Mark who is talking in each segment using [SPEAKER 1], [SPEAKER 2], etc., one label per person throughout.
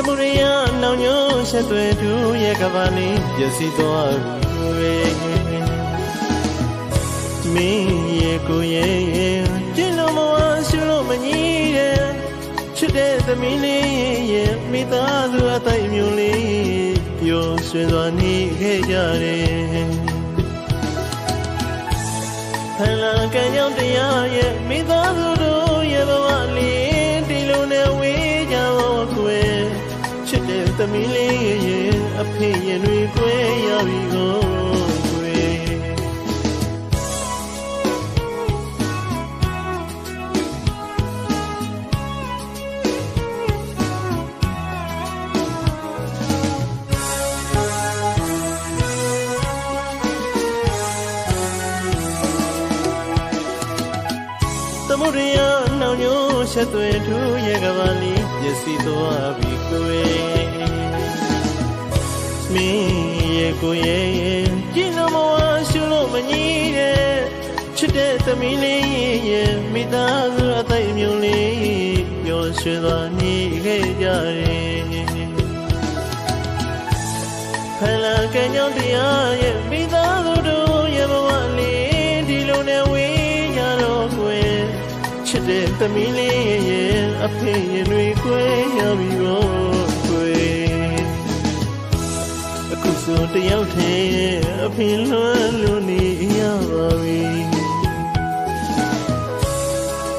[SPEAKER 1] မှုရိယနောင်ညိုးဆက်သွဲသူရဲ့ကဘာလေးပျက်စီးသွားပြီမင်းရဲ့ကိုရဲ့ကျင်းလို့မဝရှုလို့မကြီးရဲ့ချစ်တဲ့သမီးလေးရဲ့မိသားစုအသိမျိုးလေးပျော်ရွှင်စွာနေခဲ့ကြတယ်ဖန်လာကံကြောင့်တရားရဲ့မိသားစုတို့ရဲ့ဘဝလေးဒီလိုနဲ့ဝေးကြတော့ကွယ်ချစ်တဲ့သမီးလေးရဲ့အဖေရင်တွေကွယ်ရပြီကိုကွယ်သမုဒ္ဒရာနောင်ညိုးဆက်သွဲသူရဲ့ကဘာလေးပျက်စီးသွားပြီကိုယ်မင်းရဲ့ကိုရဲ့ကြည်လို့မဝရှုလို့မကြီးတဲ့ချစ်တဲ့သမီးလေးရဲ့မိသားစုအသိမျိုးလေးပျော်ရွှင်စွာနေခဲ့ကြတယ်ဖန်လာကံကြောင့်တရားရဲ့မိသားစုတို့ရဲ့ဘဝလေးဒီလိုနဲ့ဝေးကြတော့ကွယ်ချစ်တဲ့သမီးလေးရဲ့အဖေရင်တွေကွယ်ရပြီရောကွယ်အခုဆိုတယောက်တည်းအဖေလွမ်းလို့နေရပါပြီ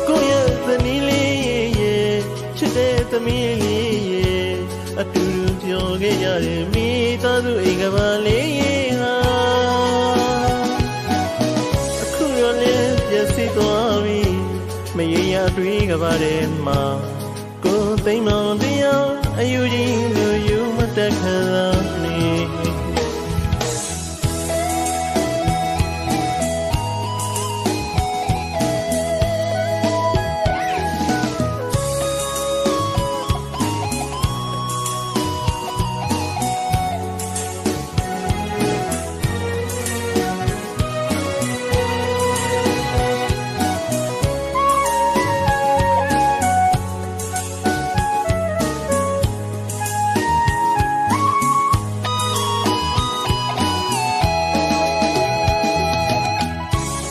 [SPEAKER 1] ကိုယ့်ရဲ့သမီးလေးရဲ့ချစ်တဲ့သမီးလေးရဲ့အတူတူပြောခဲ့ကြတယ်မိသားစုအိမ်ကဘာလေးဟာအခုတော့လည်းပျက်စီးသွားပြီမရေရတွေးကပါတဲ့မှာကိုယ်သိမ်းမောင်တရားအယူကြီးလူယူမတက်ခါနေ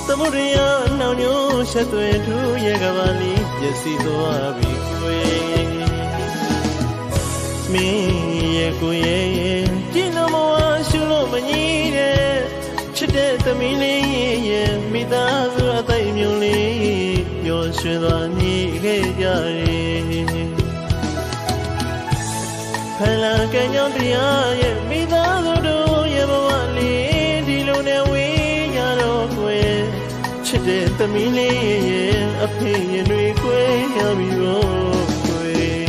[SPEAKER 1] သမုဒ္ဒရာနောင်ညိုးဆက်သွဲသူရဲ့ကဘာလေးပျက်စီးသွားပြီကွယ်မင်းရဲ့ကိုရဲ့ကြည်လို့မဝရှုလို့မကြီးတဲ့ချစ်တဲ့သမီးလေးရဲ့မိသားစုအသိမျိုးလေးပျော်ရွှင်စွာနေခဲ့ကြတယ်ဖန်လာကံကြောင့်တရားရဲ့မိသားစုတို့ရဲ့ဘဝလေးဒီလိုနဲ့ဝေးကြတော့ကွယ်ချစ်တဲ့သမီးလေးရဲ့အဖေရင်တွေကွယ်ရပြီရောကွယ်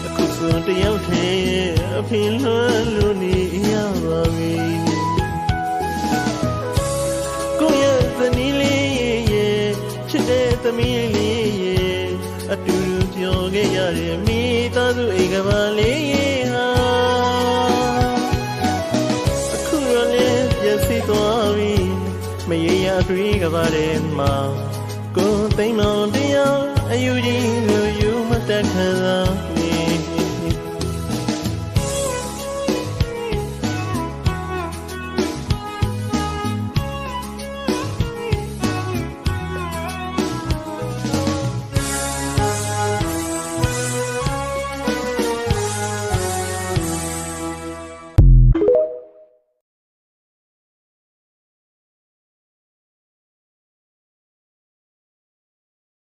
[SPEAKER 1] အခုဆိုတယောက်တည်းအဖေလွမ်းလို့နေရပါပြီကိုယ့်ရဲ့သမီးလေးရဲ့ချစ်တဲ့သမီးလေးရဲ့အတူတူပြောခဲ့ရတဲ့မိသားစုအိမ်ကဘာလေးဟာအခုတော့လည်းပျက်စီးသွားပြီမရေရတွေးကပါတဲ့မှာကိုယ်သိမ်းမောင်တရားအယူကြီးလူယူမတက်ခါ